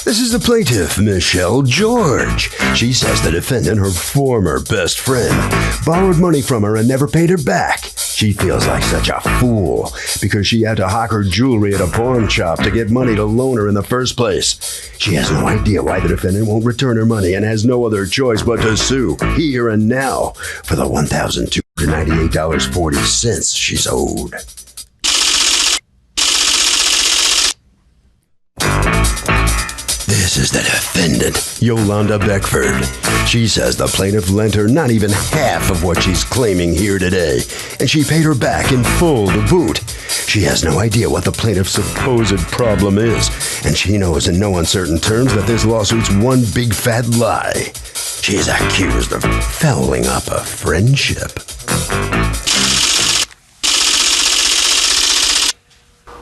This is the plaintiff, Michelle George. She says the defendant, her former best friend, borrowed money from her and never paid her back. She feels like such a fool because she had to hawk her jewelry at a pawn shop to get money to loan her in the first place. She has no idea why the defendant won't return her money and has no other choice but to sue here and now for the $1,298.40 she's owed. This is the defendant, Yolanda Beckford. She says the plaintiff lent her not even half of what she's claiming here today, and she paid her back in full to boot. She has no idea what the plaintiff's supposed problem is, and she knows in no uncertain terms that this lawsuit's one big fat lie. She is accused of fouling up a friendship.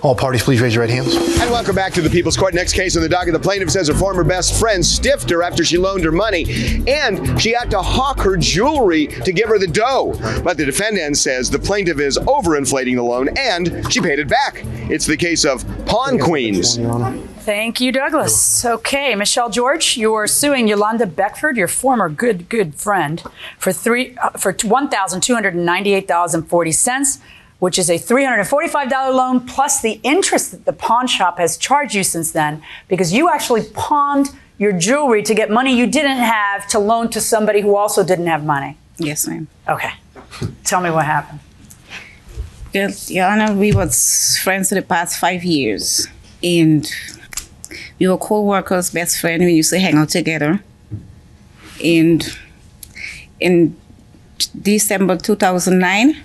All parties, please raise your right hands. And welcome back to the People's Court. Next case on the docket, the plaintiff says her former best friend stiffed her after she loaned her money, and she had to hawk her jewelry to give her the dough. But the defendant says the plaintiff is overinflating the loan, and she paid it back. It's the case of Pawn Queens. Thank you, Douglas. Okay, Michelle George, you are suing Yolanda Beckford, your former good friend, for $1,298.40. which is a $345 loan plus the interest that the pawn shop has charged you since then, because you actually pawned your jewelry to get money you didn't have to loan to somebody who also didn't have money. Yes, ma'am. Okay. Tell me what happened. Yes, Your Honor, we was friends for the past 5 years, and we were co-workers, best friends. We used to hang out together. And in December 2009,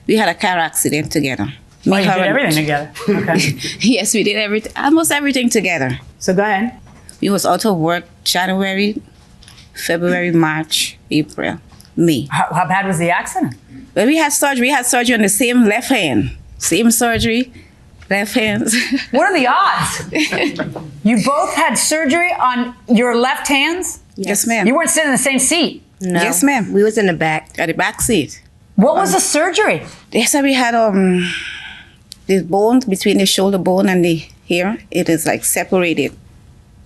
we had a car accident together. Oh, you did everything together. Okay. Yes, we did almost everything together. So go ahead. We was out of work January, February, March, April, May. How bad was the accident? Well, we had surgery. We had surgery on the same left hand. Same surgery, left hands. What are the odds? You both had surgery on your left hands? Yes, ma'am. You weren't sitting in the same seat? No. Yes, ma'am. We was in the back. At the back seat. What was the surgery? They said we had the bone between the shoulder bone and the here. It is like separated.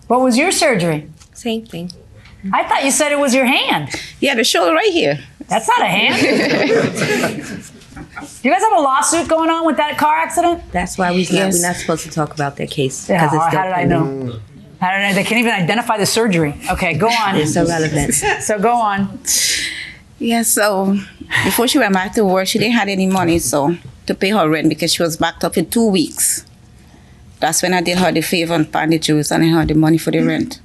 What was your surgery? Same thing. I thought you said it was your hand. Yeah, the shoulder right here. That's not a hand. You guys have a lawsuit going on with that car accident? That's why we're not supposed to talk about that case. Yeah, It's how did I know? How did I, they can't even identify the surgery. Okay, go on. It's irrelevant. So go on. Yeah, so before she went back to work, she didn't have any money to pay her rent because she was backed up for 2 weeks. That's when I did her the favor and found the jewels and I had the money for the rent.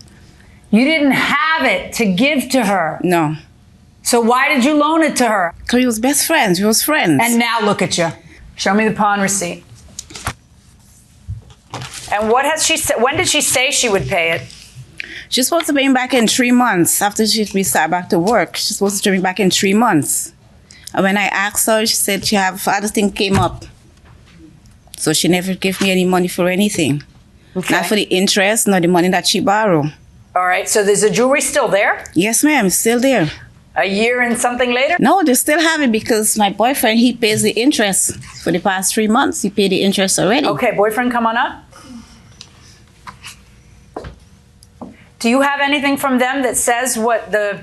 You didn't have it to give to her. No. So why did you loan it to her? Because we was best friends. We was friends. And now look at you. Show me the pawn receipt. And what has she said? When did she say she would pay it? She's supposed to pay me back in 3 months after we start back to work. She's supposed to pay me back in 3 months. And when I asked her, she said she have other thing came up. So she never gave me any money for anything. Okay. Not for the interest, nor the money that she borrowed. All right, so is the jewelry still there? Yes, ma'am, it's still there. A year and something later? No, they still have it because my boyfriend, he pays the interest for the past 3 months. He paid the interest already. Okay, boyfriend, come on up. Do you have anything from them that says what the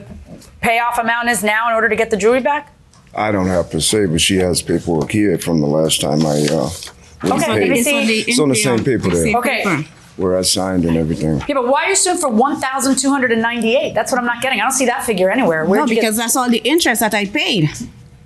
payoff amount is now in order to get the jewelry back? I don't have to say, but she has paperwork here from the last time I okay, let me see. It's on the same paper there. Okay. Where I signed and everything. Yeah, but why are you suing for $1,298? That's what I'm not getting. I don't see that figure anywhere. No, because that's all the interest that I paid.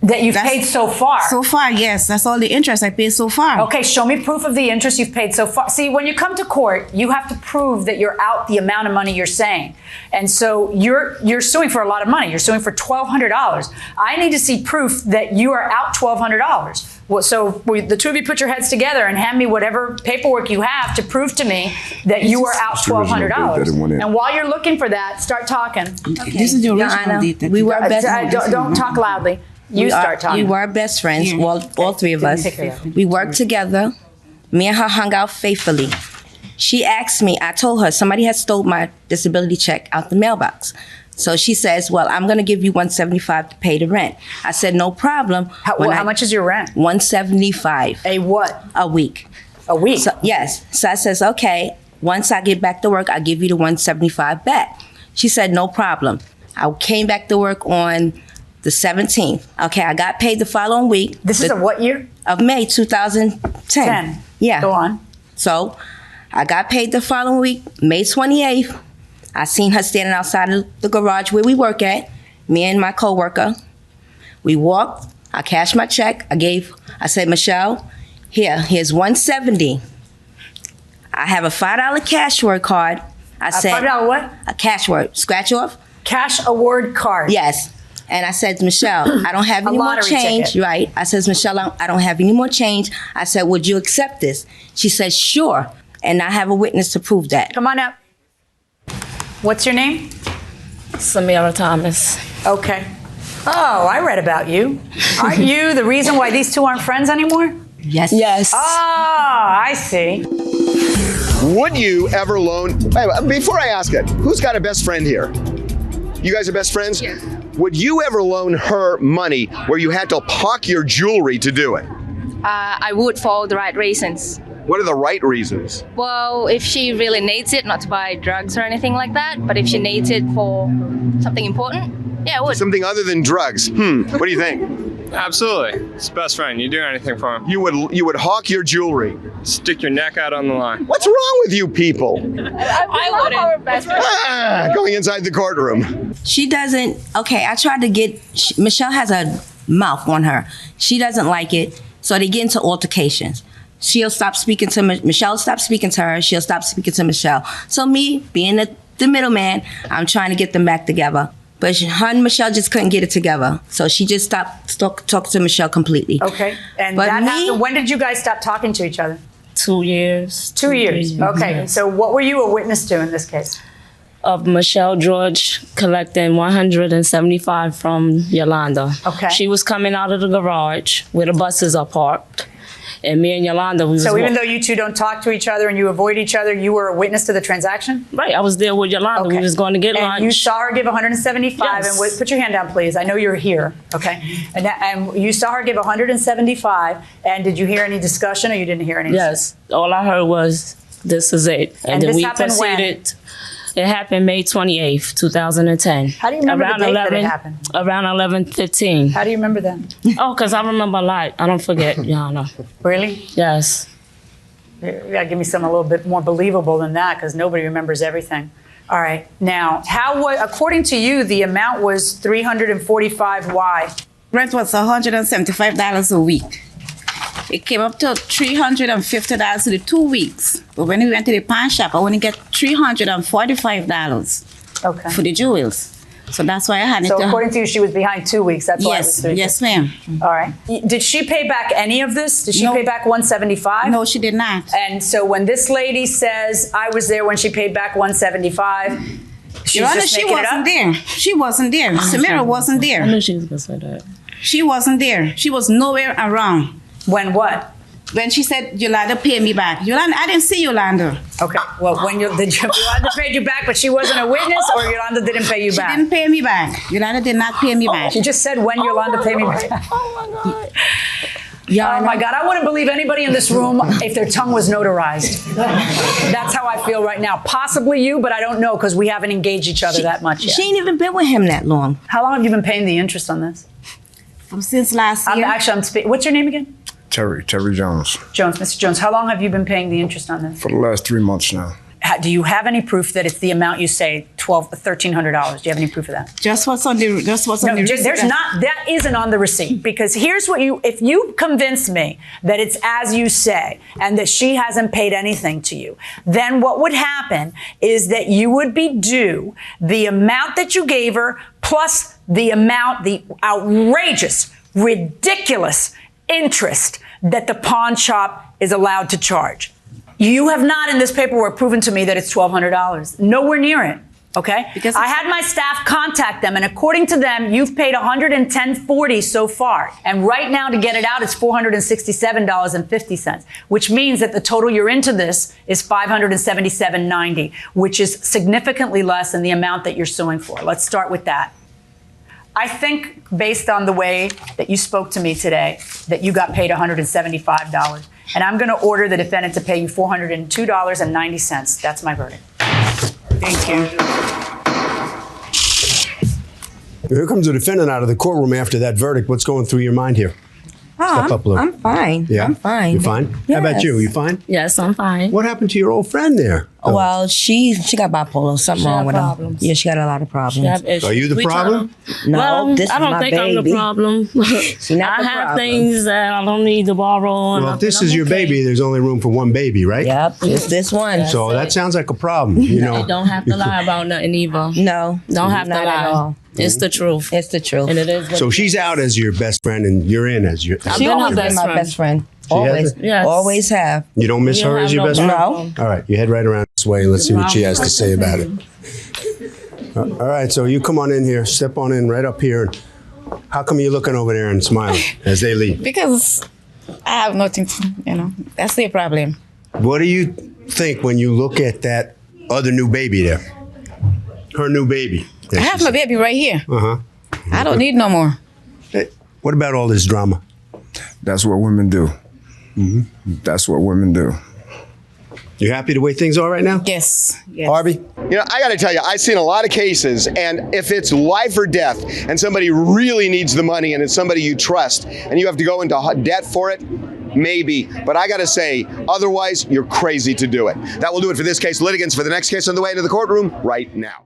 That you've paid so far? So far, yes. That's all the interest I paid so far. Okay, show me proof of the interest you've paid so far. See, when you come to court, you have to prove that you're out the amount of money you're saying. And so you're suing for a lot of money. You're suing for $1,200. I need to see proof that you are out $1,200. Well, so the two of you put your heads together and hand me whatever paperwork you have to prove to me that you are out $1,200. And while you're looking for that, start talking. Okay. This is the original date. We were best friends. Don't talk loudly. You start talking. We were best friends, all three of us. We worked together. Me and her hung out faithfully. She asked me, I told her somebody had stole my disability check out the mailbox. So she says, well, I'm going to give you $175 to pay the rent. I said, no problem. How much is your rent? $175. A what? A week. A week? So, yes. So I says, okay. once I get back to work, I'll give you the 175 back. She said, no problem. I came back to work on the 17th. Okay, I got paid the following week. This is of what year? Of May 2010. 10. Yeah. Go on. So I got paid the following week, May 28th. I seen her standing outside of the garage where we work at, me and my coworker. We walked, I cashed my check. I said, Michelle, here's $170. I have a $5 cash word card. I said, $5 what? A cash word, scratch off. Cash award card. Yes. And I said, Michelle, I don't have any more change. Ticket. Right. I said, Michelle, I don't have any more change. I said, would you accept this? She said, sure. And I have a witness to prove that. Come on up. What's your name? Samira Thomas. Okay. Oh, I read about you. Aren't you the reason why these two aren't friends anymore? Yes. Yes. Oh, I see. Would you ever loan? Before I ask it, who's got a best friend here? You guys are best friends? Yes. Would you ever loan her money where you had to hawk your jewelry to do it? I would for the right reasons. What are the right reasons? Well, if she really needs it, not to buy drugs or anything like that, but if she needs it for something important, yeah, I would. Something other than drugs. What do you think? Absolutely. It's best friend. You do anything for him. You would hawk your jewelry. Stick your neck out on the line. What's wrong with you people? I wouldn't. Our best friend. Going inside the courtroom. She doesn't, okay, I tried to Michelle has a mouth on her. She doesn't like it, so they get into altercations. She'll stop speaking to Michelle, stop speaking to her, she'll stop speaking to Michelle. So me, being the middleman, I'm trying to get them back together. But her and Michelle just couldn't get it together. So she just stopped talking to Michelle completely. Okay. And but that happened. When did you guys stop talking to each other? 2 years. 2 years. Okay. Yes. So what were you a witness to in this case? Of Michelle George collecting $175 from Yolanda. Okay. She was coming out of the garage where the buses are parked. And me and Yolanda, we was So even though you two don't talk to each other and you avoid each other, you were a witness to the transaction? Right, I was there with Yolanda. Okay. We was going to get lunch. And you saw her give 175, Yes. and put your hand down, please. I know you're here, okay? And you saw her give 175, and did you hear any discussion or you didn't hear any? Yes, all I heard was, this is it. And then this we happened when? proceeded. It happened May 28th, 2010. How do you remember the date that it happened? Around 11:15. How do you remember that? Oh, because I remember a lot. I don't forget, Yana. Really? Yes. You gotta give me something a little bit more believable than that, because nobody remembers everything. All right. Now, according to you, the amount was $345. Why? Rent was $175 a week. It came up to $350 for the 2 weeks. But when we went to the pawn shop, I only get $345 for the jewels. So that's why I had So according to you, she was behind 2 weeks. That's why it was 3. Yes, ma'am. All right. Did she pay back any of this? Did she pay back 175? No, she did not. And so when this lady says, I was there when she paid back 175, she's Your Honor, just she making it wasn't up? there. She wasn't there. Samira wasn't there. I knew she was going to say that. She wasn't there. She was nowhere around. When what? When she said, Yolanda, pay me back. Yolanda, I didn't see Yolanda. Okay. Well, when Yolanda paid you back, but she wasn't a witness, or Yolanda didn't pay you back? She didn't pay me back. Yolanda did not pay me back. She just said when Yolanda paid me back. Oh, my God. Oh my God, I wouldn't believe anybody in this room if their tongue was notarized. That's how I feel right now. Possibly you, but I don't know because we haven't engaged each other that much yet. She ain't even been with him that long. How long have you been paying the interest on this? Since last year. What's your name again? Terry Jones. Jones, Mr. Jones, how long have you been paying the interest on this? For the last 3 months now. Do you have any proof that it's the amount you say, $1,300? Do you have any proof of that? Just what's on the receipt. There's not. That isn't on the receipt, because here's what if you convince me that it's as you say and that she hasn't paid anything to you, then what would happen is that you would be due the amount that you gave her plus the outrageous, ridiculous interest that the pawn shop is allowed to charge. You have not in this paperwork proven to me that it's $1,200. Nowhere near it. Okay? Because I had my staff contact them, and according to them, you've paid $110.40 so far. And right now, to get it out, it's $467.50, which means that the total you're into this is $577.90, which is significantly less than the amount that you're suing for. Let's start with that. I think, based on the way that you spoke to me today, that you got paid $175. and I'm going to order the defendant to pay you $402.90. That's my verdict. Thank you. Here comes the defendant out of the courtroom after that verdict. What's going through your mind here? Step up a little. I'm fine. Yeah? I'm fine. You fine? Yes. How about you? You fine? Yes, I'm fine. What happened to your old friend there? Well, she got bipolar. Something She wrong had with problems. her. Yeah, she got a lot of problems. Are you the problem? No, Well, this I is don't my think I'm the baby. problem. She not I the have problem. things that I don't need to borrow. And Well, if this is your baby, there's only room for one baby, right? Yep, it's this one. So that sounds like a problem. You know, You don't have to lie about nothing either. No, Don't have to not at lie. all. It's the truth. It's the truth. And it is what so it she's out as your best friend, and you're in as your. I've She been her always been best my friend. best friend. She has Always. it? Yes. Always have. You don't miss You her don't as have your no best friend? problem. All right, you head right around this way. Let's see what she has to say about it. All right, so you come on in here, step on in right up here. How come you're looking over there and smiling as they leave? Because I have nothing to, that's the problem. What do you think when you look at that other new baby there? Her new baby. I have my baby right here. Uh-huh. I don't need no more. Hey, what about all this drama? That's what women do. That's what women do. You happy the way things are right now? Yes. Harvey? You know, I got to tell you, I've seen a lot of cases, and if it's life or death, and somebody really needs the money, and it's somebody you trust, and you have to go into debt for it, maybe. But I got to say, otherwise, you're crazy to do it. That will do it for this case. Litigants for the next case on the way into the courtroom right now.